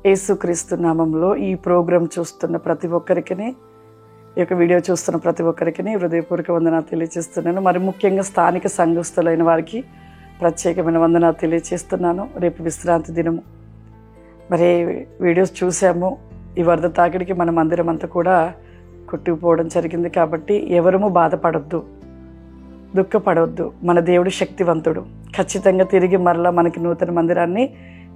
యేసుక్రీస్తు నామంలో ఈ ప్రోగ్రాం చూస్తున్న ప్రతి ఒక్కరికి, ఈ యొక్క వీడియో చూస్తున్న ప్రతి ఒక్కరికి హృదయపూర్వక వందనాలు తెలియజేస్తున్నాను. మరి ముఖ్యంగా స్థానిక సంఘస్థులైన వారికి ప్రత్యేకమైన వందనాలు తెలియజేస్తున్నాను. రేపు విశ్రాంతి దినము. మరి వీడియోస్ చూసాము. ఈ వరద తాకిడికి మన మందిరం అంతా కూడా కొట్టుకుపోవడం జరిగింది. కాబట్టి ఎవరము బాధపడొద్దు, దుఃఖపడవద్దు. మన దేవుడు శక్తివంతుడు. ఖచ్చితంగా తిరిగి మరలా మనకి నూతన మందిరాన్ని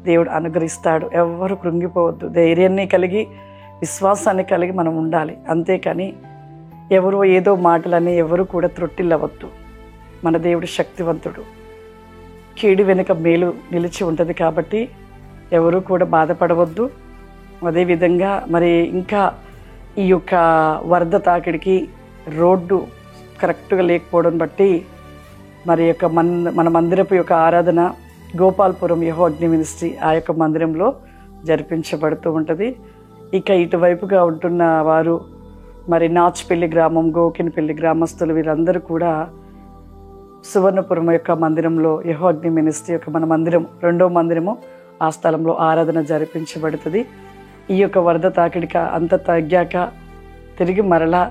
దేవుడు అనుగ్రహిస్తాడు. ఎవరు కృంగిపోవద్దు. ధైర్యాన్ని కలిగి, విశ్వాసాన్ని కలిగి మనం ఉండాలి. అంతేకాని ఎవరో ఏదో మాటలని ఎవరు కూడా త్రొట్టిల్లవద్దు. మన దేవుడు శక్తివంతుడు. కీడు వెనుక మేలు నిలిచి ఉంటుంది. కాబట్టి ఎవరు కూడా బాధపడవద్దు. అదేవిధంగా మరి ఇంకా ఈ యొక్క వరద తాకిడికి రోడ్డు కరెక్ట్గా లేకపోవడం బట్టి మరి యొక్క మన మందిరపు యొక్క ఆరాధన గోపాల్పురం యెహోవా అగ్ని మినిస్ట్రీ ఆ యొక్క మందిరంలో జరిపించబడుతూ ఉంటుంది. ఇక ఇటువైపుగా ఉంటున్న వారు మరి నాచుపల్లి గ్రామం, గోకినపల్లి గ్రామస్తులు వీరందరూ కూడా సువర్ణపురం యొక్క మందిరంలో యెహోవా అగ్ని మినిస్ట్రీ యొక్క మన మందిరం, రెండో మందిరము, ఆ స్థలంలో ఆరాధన జరిపించబడుతుంది. ఈ యొక్క వరద తాకిడిక అంత తగ్గాక తిరిగి మరలా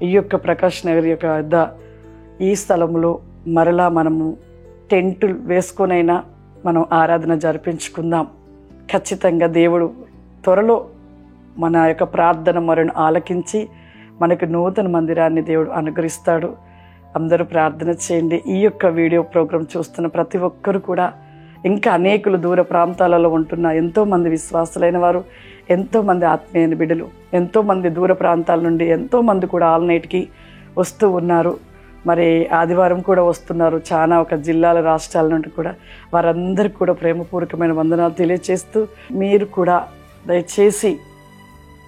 ఈ యొక్క ప్రకాష్ నగర్ యొక్క వద్ద ఈ స్థలంలో మరలా మనము టెంటులు వేసుకొనైనా మనం ఆరాధన జరిపించుకుందాం. ఖచ్చితంగా దేవుడు త్వరలో మన యొక్క ప్రార్థన మొరను ఆలకించి మనకు నూతన మందిరాన్ని దేవుడు అనుగ్రహిస్తాడు. అందరూ ప్రార్థన చేయండి. ఈ యొక్క వీడియో ప్రోగ్రాం చూస్తున్న ప్రతి ఒక్కరు కూడా, ఇంకా అనేకులు దూర ప్రాంతాలలో ఉంటున్న ఎంతోమంది విశ్వాసులైన వారు, ఎంతోమంది ఆత్మీయ బిడ్డలు, ఎంతోమంది దూర ప్రాంతాల నుండి ఎంతోమంది కూడా ఆల్ నైట్కి వస్తూ ఉన్నారు. మరి ఆదివారం కూడా వస్తున్నారు. చాలా ఒక జిల్లాల, రాష్ట్రాల నుండి కూడా వారందరికీ కూడా ప్రేమపూర్వకమైన వందనాలు తెలియజేస్తూ, మీరు కూడా దయచేసి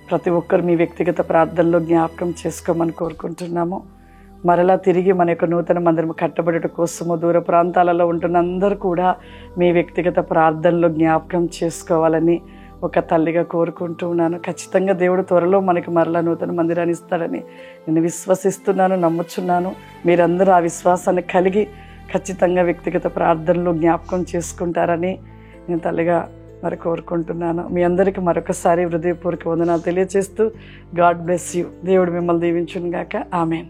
ప్రతి ఒక్కరు మీ వ్యక్తిగత ప్రార్థనలో జ్ఞాపకం చేసుకోమని కోరుకుంటున్నాము. మరలా తిరిగి మన యొక్క నూతన మందిరం కట్టబడుట కోసము దూర ప్రాంతాలలో ఉంటున్న అందరూ కూడా మీ వ్యక్తిగత ప్రార్థనలో జ్ఞాపకం చేసుకోవాలని ఒక తల్లిగా కోరుకుంటూ ఉన్నాను. ఖచ్చితంగా దేవుడు త్వరలో మనకి మరలా నూతన మందిరాన్ని ఇస్తాడని నేను విశ్వసిస్తున్నాను, నమ్ముచున్నాను. మీరందరూ ఆ విశ్వాసాన్ని కలిగి ఖచ్చితంగా వ్యక్తిగత ప్రార్థనలో జ్ఞాపకం చేసుకుంటారని నేను తల్లిగా మరి కోరుకుంటున్నాను. మీ అందరికీ మరొకసారి హృదయపూర్వక వందనాలు తెలియజేస్తూ, గాడ్ బ్లెస్ యూ. దేవుడు మిమ్మల్ని దీవించును గాక. ఆమెన్.